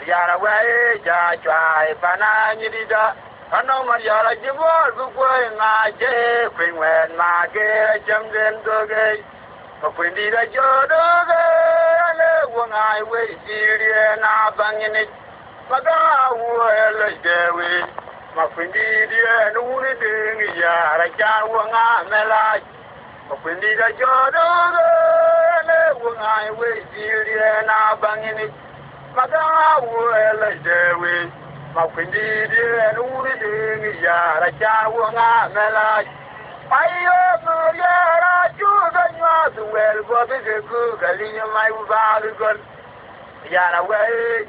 Yara way ja chai pana nyidida ano mariara jibor bukwe ma je kwingwen ma ge jamden doge makwindi da jodoge ale wongai we sirie na bangini maga wo dewe makwindi die nuni dingi yara ja wonga mela makwindi da jodoge ale wongai we sirie na bangini Maga wele dewe, makwindi die nuri dingi yara chawo nga mela. Ayo muriara chuga nywazu wel bobe ku galinyo mai ubalu gon. Yara we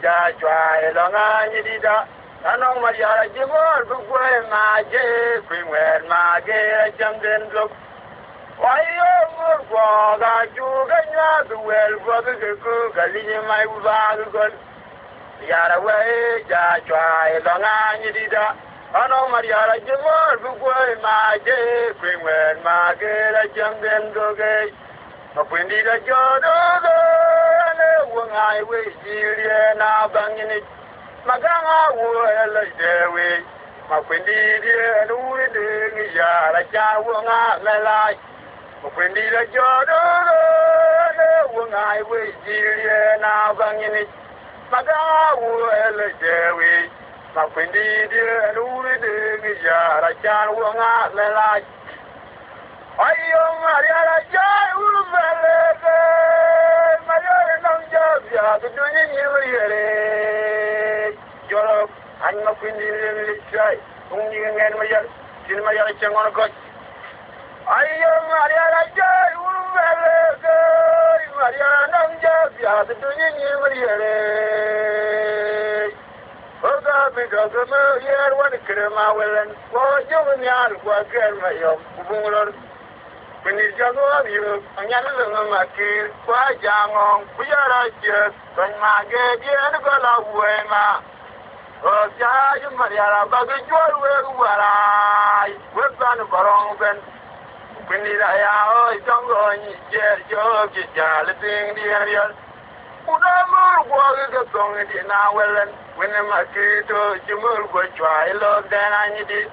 ja chwa elonga nyidida. Anong mariara jibor bukwe maje kwingwer mage jamden blok. Ayo murwa ga chuga nywazu wel bobe ku galinyo mai ubalu gon. Yara we ja chwa elonga nyidida. Ano mariara jibor bukwe maje kwingwer mage jamden doge. Makwindi da jodoge le wongai we sirie na bangini. Maganga wo dewe makwindi die nuri dingi yara chawo nga melai makwindi da jodoge le wongai we sirie na bangini. Maganga wo dewe makwindi die nuri dingi yara chawo nga melai. Ayo mariara jai ulubeleke mariara namjabya tudunyi nyiriyere jolo anma kwindi lechai ungi ngen mariara sin mariara chengon koch. Ayo mariara jai ulubeleke mariara namjabya tudunyi nyiriyere oga bidogo me yer wan krema welen ko jogun yar ko kerma yo bungulor. When jago abiyo anyana lunga makir kwa jango kuyara je kon mage bien gola wema o jaju mariara bagi jor we warai we ban barong ben kunira ya o tongo ni jer jo ki jale ding di ariel udamur gwa ga tong di na welen when makito jumur gwa chwa ilo dana ni di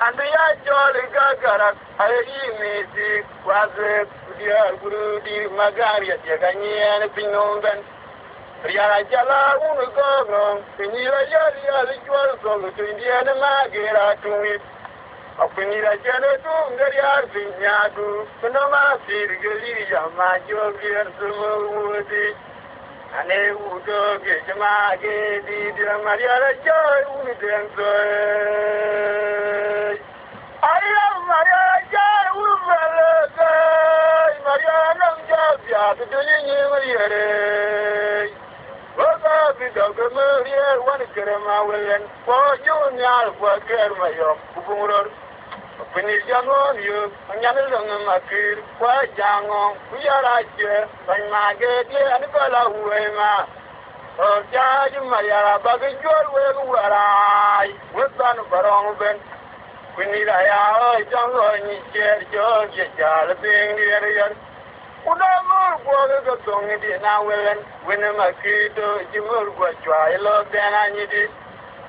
Andu ya jolly gagara, ayi misi, kwaze, kudia guru di magari ya gani ane pinongan. Riara jala unu gogong, pinira yali yali jual solo tu indiana magira tuwi. Apinira jane tu ngari arfi nyadu, penoma sirgeli ya majo biar semua ane udo ke jama ke di dia mariara joy unu denso. Ayam mariara joy unu beleke mariara namjabya tudunyi nyimriere. Oga bidogo merier wan kerema welen po junyal po kerma yo kubunguror. Pinir jangon yo anyane lunga makir kwa jangon kuyara je mage die anikola uema o jaju mariara bagi jor we warai wetan barong ben pinira ya o jangon ni jer jo je jal ping di arian udamur gwa ga tongi di na welen wena makito jimur gwa chwa ilo dena nyidi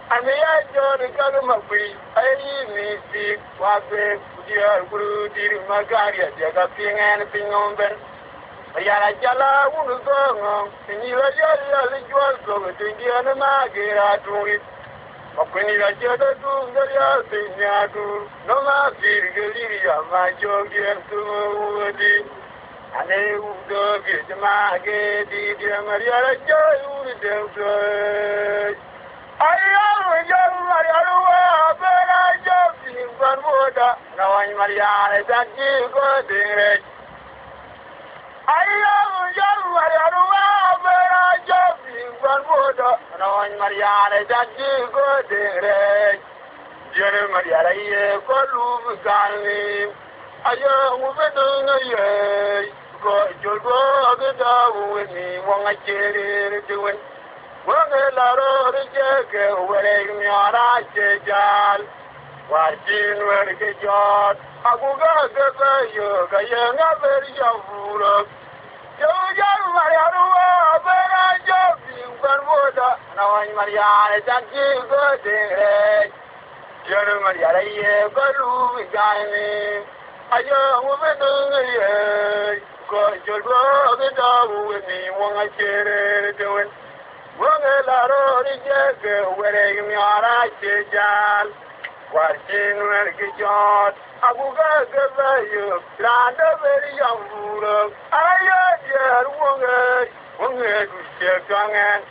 Amiya jori kalu makui ayi misi wabe kudia guru diri magari jaga pingen pingomben ayana jala unu gongo niwa jali jual so tindia na magira tuwi makuni la jada tu ngaria sinyadu no ma virgeli ya majogi entudi ane udo ge mage di dia maria la joy unu denso. Ayam jam mariaru abena jam simpan muda nawan mariare janji ko dingre. Ayam jam mariaru abena jam simpan muda nawan on Mariana Janji go de Jerry Mariana ye go lu gani ayo mubedunga ye go jogo ga with me wonga chere doing wonga laro rejeke were mi ara jejal wajin wer ke jot aguga ga yo ga yanga ber yavuro Jojar Mariana bera jobi barboda na on Mariana Janji go de Jerry Mariana ye go lu gani ayo mubedunga ye go jogo ga with me wonga chere doing wonga laro rejeke were mi ara jejal wajin wer ke jot aguga ga yo randa ber yavuro ayo jer wonga du chekangen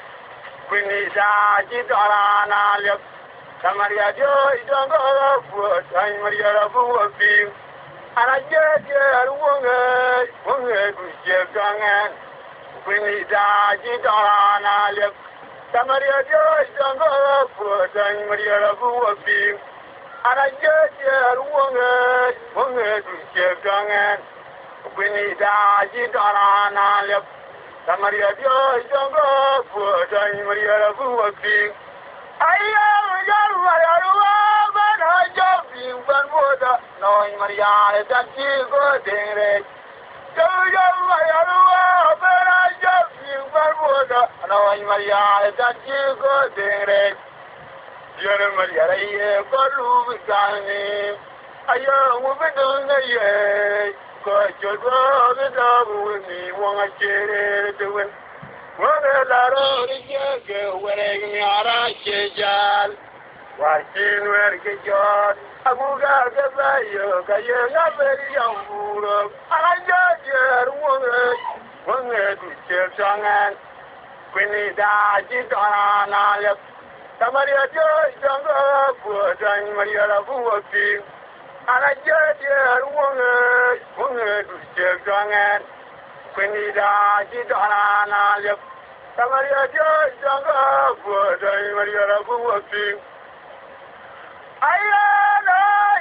kwini da ji dara na le Samaria jo idongo fu tan Maria fu fi ara jer wonga du chekangen kwini da ji dara na le Samaria jo idongo fu tan Maria fu fi ara jer wonga du chekangen kwini da ji dara na le Samaria jo idongo fu tan Maria fu fi ayo jar Maria bana jobi barboda no Maria Janji go de jar Maria bana jobi barboda no Maria Janji go de Jerry Mariana ye go lu gani ayo mubedunga ye go jogo ga with me wonga chere doing wonga laro rejeke were mi ara jejal wajin wer ke jot aguga ga yo ga yanga ber yamburo ara jer wonga du chetangan kwini da ji dara na le Samaria jo jongo fu tan Maria fu fi ara jer wonga du chetangan kwini da ji dara na le Samaria jo jongo fu tan Maria fu fi ayana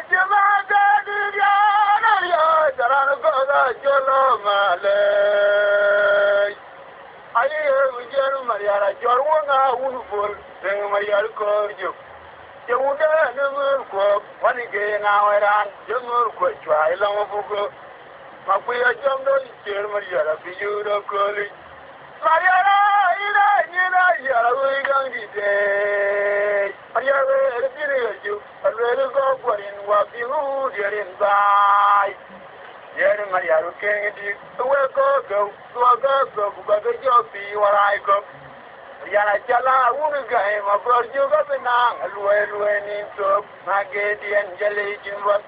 jamaga diana ya daran go ga jolo male ayo Jerry Mariana jorwanga unful deng Maria ko jo jewuda nemur ko wani ge na waran jemur ko chwa ilong bugo makuya jomdo Jerry Mariana fi yuro ko li Mariana ina ya wi gangi de Mariana rebire jo alwele go korin wa fi hu derin bai Jerry Mariana kengi we go ga jo fi warai ko Yana chala unuga ma borjo ga benang luwe ni to magedi anjeli jinwa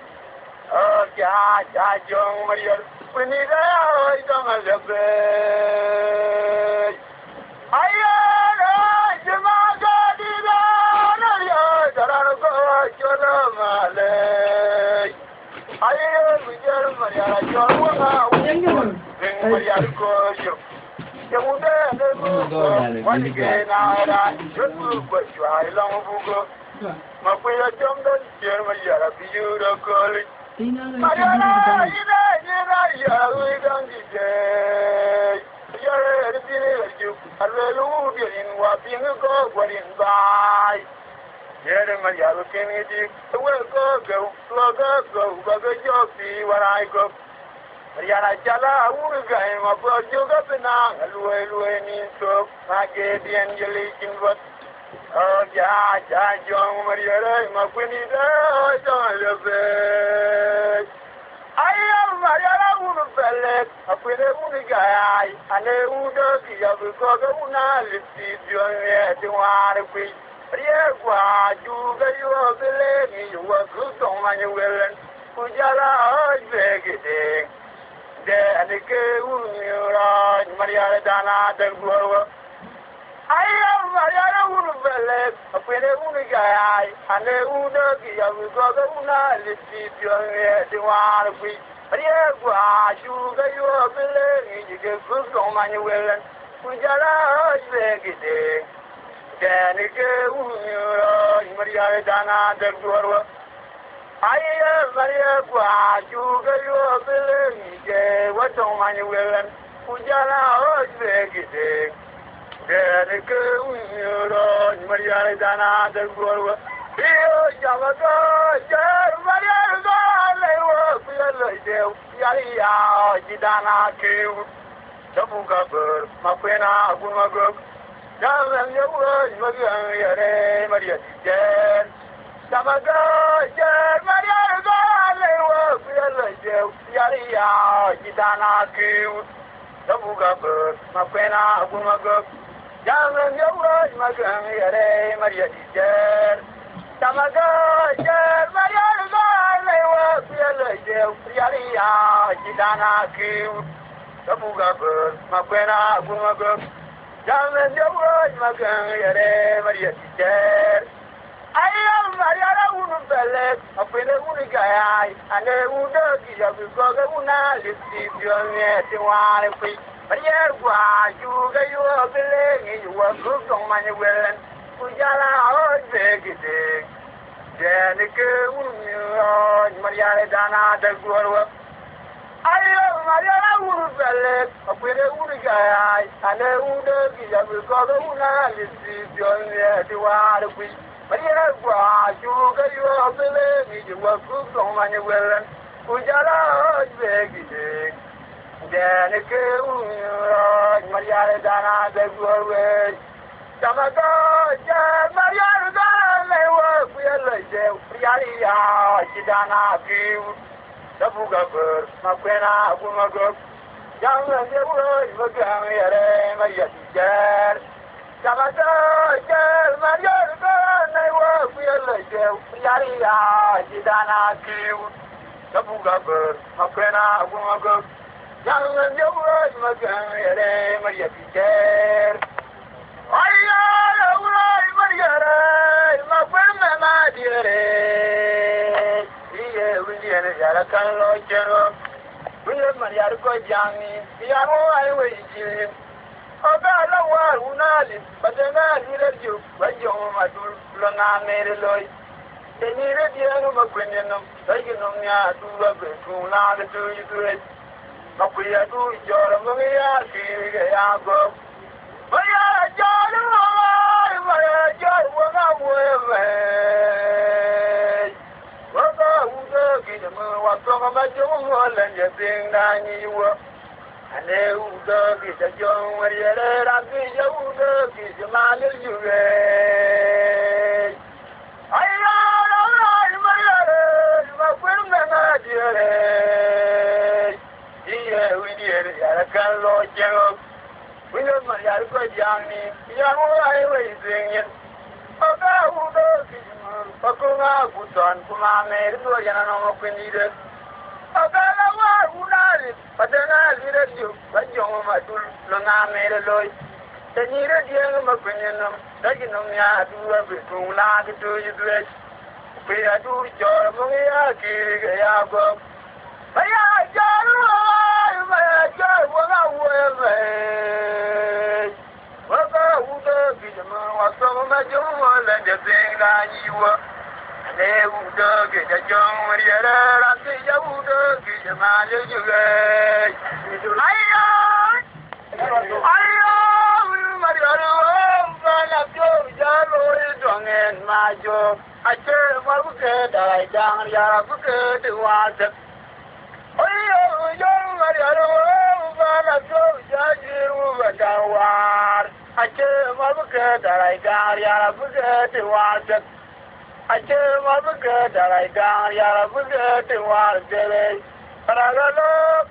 oh ja jong Maria puni da idong albe ayana jamaga dida na ya darar go chola male ayo Jerry Mariana jorwa unu Maria ko jo Yemuda ne wani ge na ra jotu ko chwa ilong bugo makuya jomdo Jerry Mariana fi yuro ko li Mariana ina ya wi gangi de yare rbine ju alelu de in wa ping go gwarin bai Jerry Mariana keni di we go ga jo fi warai go Mariana chala unuga ma borjo ga benang luwe ni to magedi anjeli jinwa oh ja jong Mariana ma kwini da jong lebe ayo Mariana unu bele akwene unuga ai ane udo ki ya ko ga una lisi jong e war kwi rie kwa ju ga yo bele ni wa ku tong ma ni welen ku jala o begede de anike unira Mariana dana dagwo ayo Mariana unu bele akwene unuga ai ane udo ki ya ko ga una lisi jong e war kwi rie kwa ju ga yo bele ni ke ku tong ma ni welen ku jala o begede Denike Uniro, Maria Dana del Goro. I am Maria Gua, Juga, Billy, what don't mind you will, Ujana, Ozbek. Denike Uniro, Maria Dana del Goro. Io Javago, Maria Gale, Yaria, Gidana, Kill, Tabuka, Mapena, Gumago. Maria Jen, Samaga, Maria Gale, Yaria, Gidana, Kill, Tabuka, Mapena, Gumago, Yaman, Maria Jen, Samaga, Maria Gale, Yaria, Gidana, Kill, Tabuka, Mapena, Gumago. Yaman, Maria Jen. I am Maria Unbellet, a Pinagaya, and a Udaki of the Goguna, Listivion, Tiwan, Maria, you get your billing, you were good on my will, Ujala, or beg it. Janica, Maria Dana, the Guru. I am Maria Unbellet, a Pinagaya, and a Udaki of the Goguna, Listivion, Tiwan. Maria, you get your billing, you were good on my will, Ujala, beg it. Janica, Maria Dana, the Guru. Samaga, Maria Gale, Yaria, Gidana, Kill, Tabuka, Mapena, Gumago, Young and the world, Maria Jen. Samaga, Maria Gale, Yaria, Gidana, Kill, Tabuka, Mapena, Gumago, Young and the world, Maria Jen. William Maria Gojani, Piano, I wait. Ogala wa unali, but then I needed you, but you are Lona made a loy. They needed the animal Maquinium, taking on ya to love it, who now to you to it. Maquia do your Maria, Yago. Maria, John, Maria, John, what I will. What from about your and you think that you were. And they who dug is a young Maria, and the old dog is a man of you. I am my friend, my dear. Here we did a Lord General. We know Maria Gojani, young highway singing. Pakuna Buton, Puma made no Yanama Quinida. Ogala Unari, but then I needed you, but you Lona made a loy. They needed the animal Quinium, taking on ya to everything, like to you dress. We are to your Maria, Yago. Maya, John, what I will. Was some of my young and the thing that you were. And they would get a young Maria, and say, you would get a man you get. I am Maria, and my job. I tell my good, I down your good, the water. Oh, young Maria, I tell my good that I got your good water. I tell my good that I got your good water. But I don't know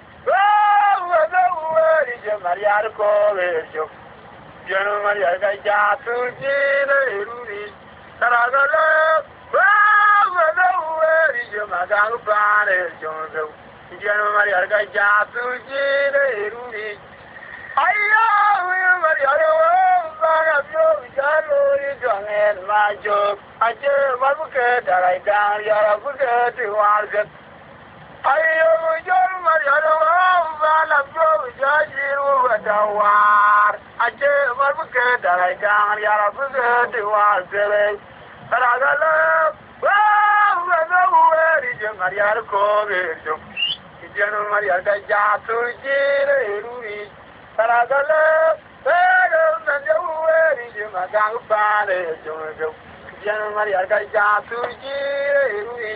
where is your Maria College. General Maria got to Rudy. But I don't know where is your Madame Barnes. General Maria got to Rudy. I am Maria, and my job. I tell my bucket that I down your bucket to market. I am Maria, and I'm going to judge you at the war. ache marbuke darai kan yara buge diwar sele taragala wa no weri je mariar ko gerjo jeno mariar da jatu jire ruri taragala pero na je weri je magang pare jo jeno mariar da jatu jire ruri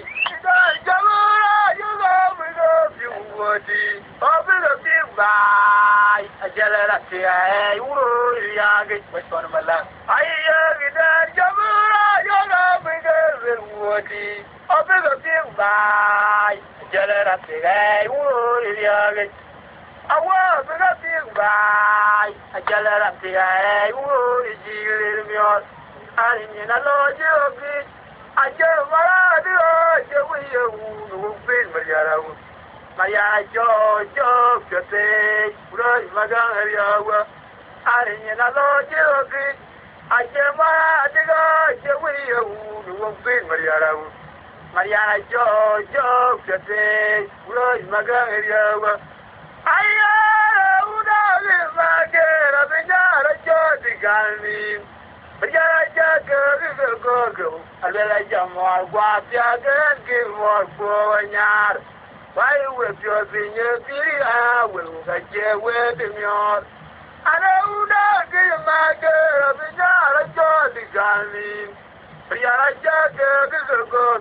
jamura yugo bigo biwoti obigo bibai ajalera tia uro yage wachon mala ayya gida jamura yugo bigo biwoti obigo bibai ajalera tia uro yage awa bigo bibai ajalera tia uro yirmiyo ani na lojogi aje maradu je wiye wu bin mariarawu maya jo jote bro magan ariyawa arinya na loje ogi aje maradu je wiye wu bin mariarawu maya jo jote bro magan ariyawa ayya uda le magera binyara jo digalmi Bajaraja go, Alella Jamar, Guapiagan, give more for a yard. Why with your senior Syria will get you with him your? I don't know, give my girl, Bajaraja, the Galvin. Bajaraja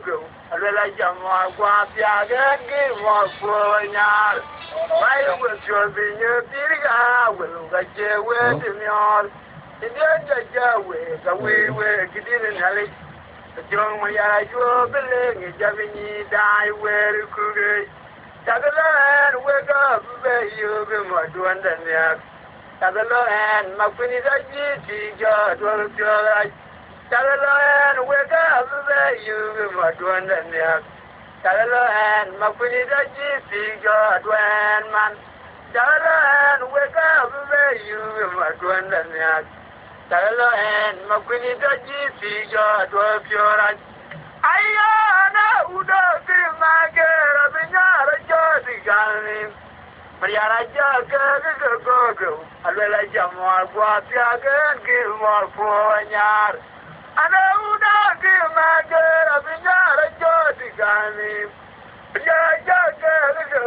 go, Alella Jamar, Guapiagan, give more for a yard. Why with your senior Syria will get you with him your? We didn't have it. The young Mayara, you are being a Javini, die where you could. Tagalan, wake up, you be more to understand. Tagalan, Mapunida, God, will your right. Tagalan, wake up, you be more to understand. Tagalan, Mapunida, God, when man. Tagalan, wake up, you be more to understand. Hello, and Makuni Daji, God, was your right. Ayana, Uda, Mager, Abinara, Jodi, Galin. Mariana Jaga, go, Alella Jamar, Guapiagan, give more for a yard. And Uda, Mager, Abinara, Jodi, Galin. Jaga,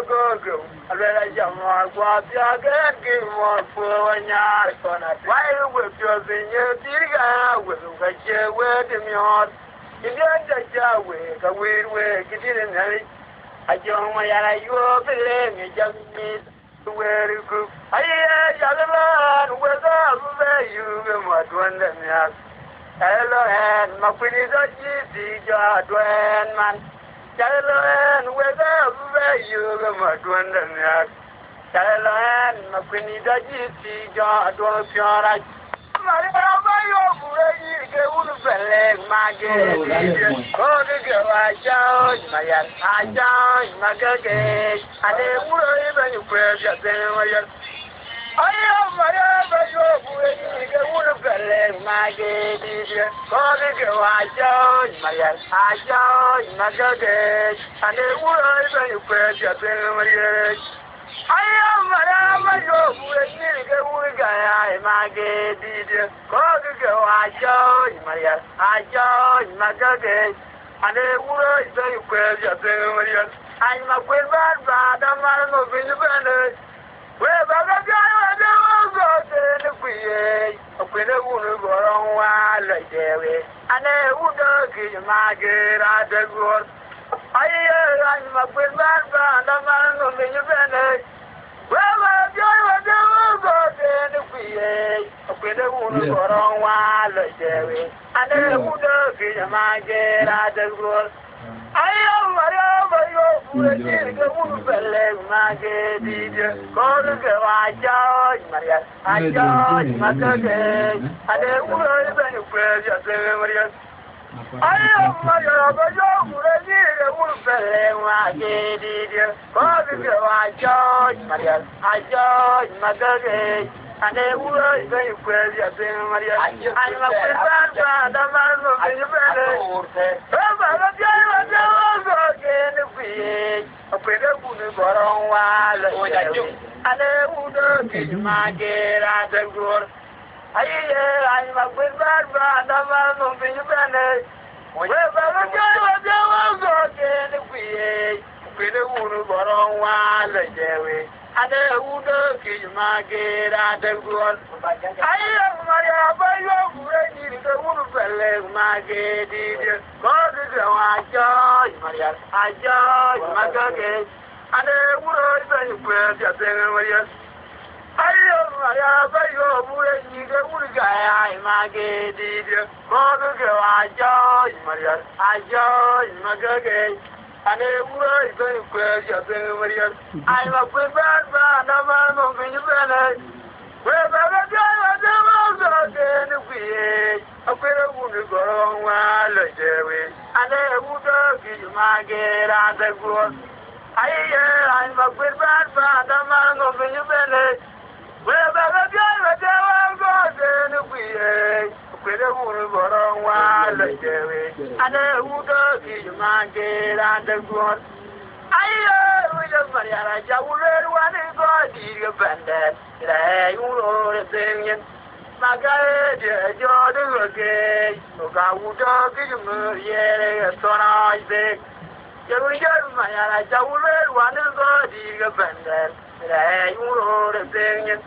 go, Alella Jamar, Guapiagan, give more for a yard. Why with your senior Syria will get you with him yard? In the other way, a weird way, get in it. I don't know, you are being a young kid to wear you cook. I hear Yagalan, whether you must wonder me. Hello, and Mapunida, God, when man. Hello, and whether you must wonder me. Hello, and Mapunida, God, was your right. I am Madame I Maggie, I join Maria, I join Maggie, and the world is very queer. I'm a queer bad, I'm not going to be where Baba go to the queer, a queer woman go on while like Jerry, and they would give Maggie at the world. I'm a queer bad, I'm not going to be well, I go to the queer, a queer woman go on while like Jerry, and they would give Maggie at the world. I am whatever you would Maggie, go to the Maria, I join Maggie, and they would have been prayer. I am whatever you would Maggie, go to the Maria, I join Maggie, and they would have been prayer. Maria, I am a queer woman go on while I would my dear at the door. I'm a good bad, but I'm not being bad. We're going to go again if we the wood for on while Jerry. And the wood kill my gate at the good. I am Maria, but you're ready to wood my gate. God is a joy, Maria. I joy my gate. And the wood is a prayer, I am Maria, but you're ready to wood guy. My gate. God is a joy, Maria. I joy my gate. And the wood is a prayer, Maria. I'm a good man, I'm not going to be we're going to go again if we a queer wood go on while Jerry. And they would give my gate at the good. I'm a good man, I'm not going to be we're going to go again if we a queer wood go on while Jerry. And they would give my gate at the good. I will Maria, I will one is God, you bandit. I will sing it. My God, you're the gay. So I would give you a son. I say, you will get Maria, I will one is God, you bandit. I will sing it.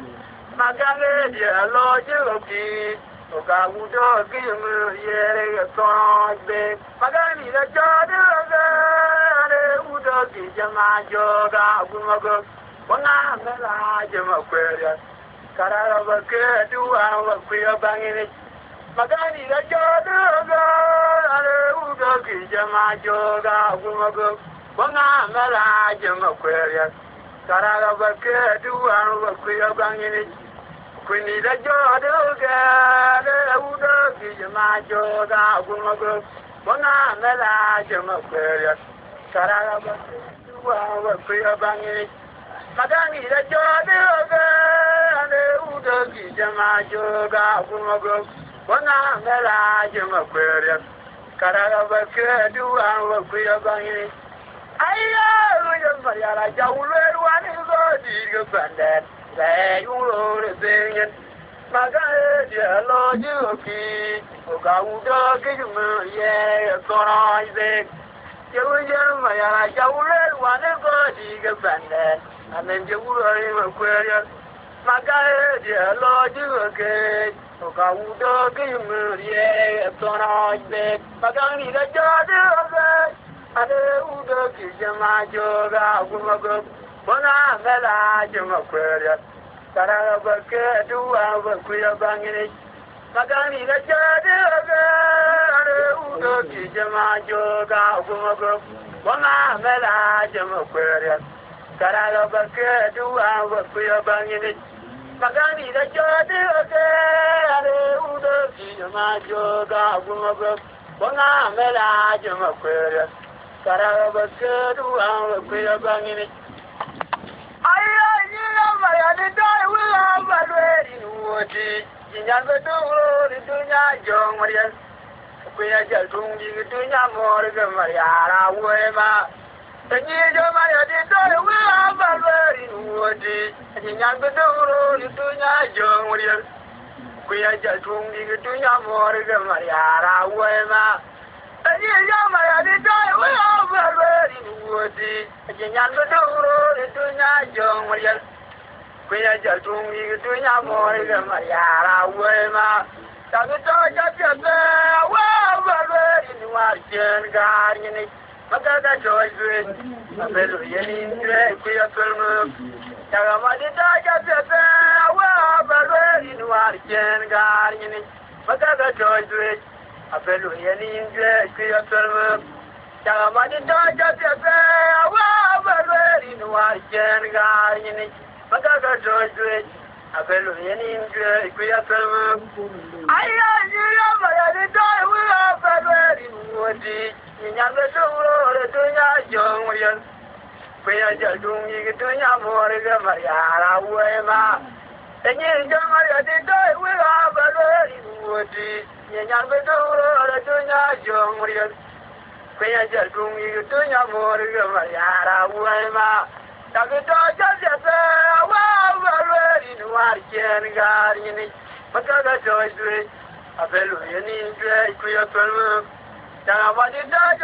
My God, you're Lord, you so I would give you a son. I say, my God, you're Jama Joga, Gumago, Bona Mela, Jama Queria, Carabaka, do our queer banging it. Magani, the Joga, Udoki, Jama Joga, Gumago, Bona Mela, Jama Queria, Carabaka, do our queer banging it. Queenie, the Joga, Udoki, Jama Joga, Gumago, Bona Mela, Jama Queria. Caraba, you are a queer banging. Madame, the Joga, and the Udoki, Jama Joga, Gumago, Bona Mela, Jama Queria. Caraba, you are a queer banging. I am Maria, Jawler, one is God, you bandit. They will sing it. Magaya, Lord, you Oga, yeah, so I say. You will get my Jawler, one is God, you bandit. And then you will have a query. Magaya, Lord, you okay. Oga, yeah, so I say. Magani, the Jordan, and the Udoki, Jama Joga, Gumago, Bona Mela, Jama Queria. Carabaka, do our queer banging. Magani, the Jordan, and the Udoki, Jama Joga, Gumago, Bona Mela, Jama Queria. Carabaka, do our queer banging. Magani, the Jordan, and the Udoki, Jama Joga, Gumago, Bona Mela, Jama Queria. Carabaka, do our queer banging. I will have a ready woody. In Yanga, do John Marian. We are just doing more than Mariara, Wema. And you, Maria, will have a ready woody. In Yanga, do John Marian. We are just doing more than Mariara, Wema. And you, Maria, will have a ready woody. In Yanga, do John Marian. We are just doing more than Mariara, Wema. Taguto, just well, in Martian Guardian. But that's a choice. A million queer film. Tagamadi, just well, in Martian Guardian. But that's a choice. A million queer film. Tagamadi, just well, in Martian Guardian. Magaga George, a fellow in queer film. I am will have a very woody. In younger doing young William. We are just doing more than Mariara, Wema. And you, Maria, will have a very woody. In younger doing young William. We are just doing more than Mariara, Wema. Taguto, just well, in Martian Guardian. Makaga joy, a fellow any drag, queer fellow. Tamadi Dodge,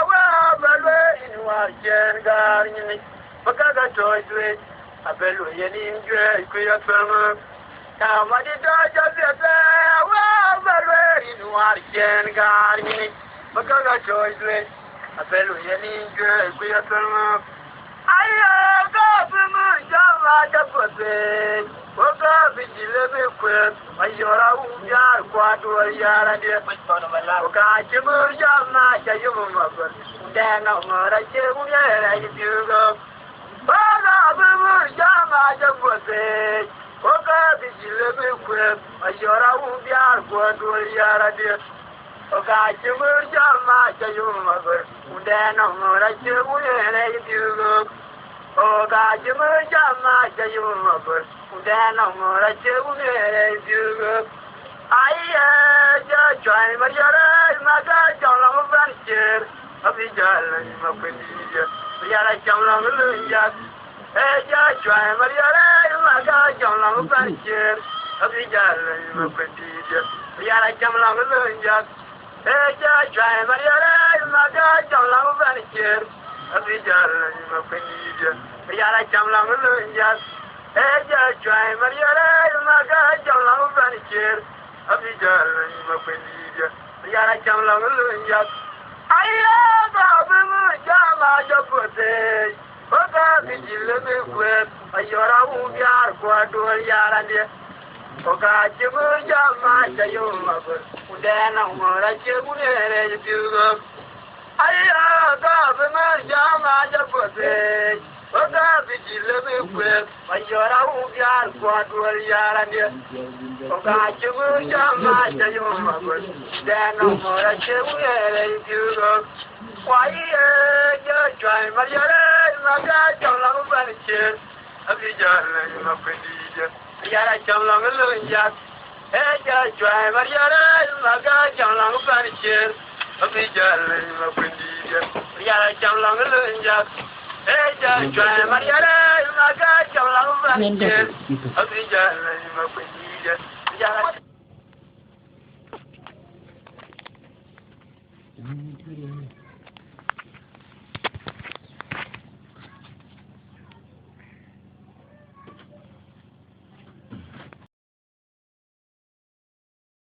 well, in what Jen Garden. Makaga joy, a fellow any drag, queer fellow. Tamadi Dodge, well, in what Jen Garden. Makaga joy, a fellow any drag, queer fellow. I go for my job at the pussy. Woke up in the living quip. I your own yard, quarter yard, and dear. Okay, Jimmy, you mother. Then I'm not a Jimmy, and you go. Oh, no, Jam at the pussy. Woke up in the living quip. I your own yard, quarter yard, and dear. Okay, Jimmy, you mother. Then I'm not a Jimmy, and you go. Oh, God, you must have you mother. Then I'm not a Jew. I just try my yard, my God, John Venture. Of the Jarlan, my Quindia. We are a John Lunja. I just try my yard, my God, John Venture. Of the Jarlan, my Quindia. We are a John Lunja. I just try my yard, my God, John Venture. Of the Jarlan, my Quindia. We are a John Lunja. I just try my yard, my God, John Venture. Of the Jarlan, my Quindia. We are a John Lunja. I love the Jama Japote. What are the living with a Yora, quarter yard and dear? Oh, God, you will Jama, you mother. Then I'm more like you if you go. I love the Jama Japote. What are the living with a Yora, quarter yard and dear? Oh, God, you will Jama, you mother. Then I'm more like you if you go. Why, you try my yard, my God, John Venture. Of the Jarlan, my Quindia. Yara Jamlang Lunja. Hey, just try my yard, my God, John Venture. Of the Jarlan, my Quindia. Yara Jamlang Lunja. Hey, just try my yard, my God, John Venture. Of the Jarlan, my Quindia.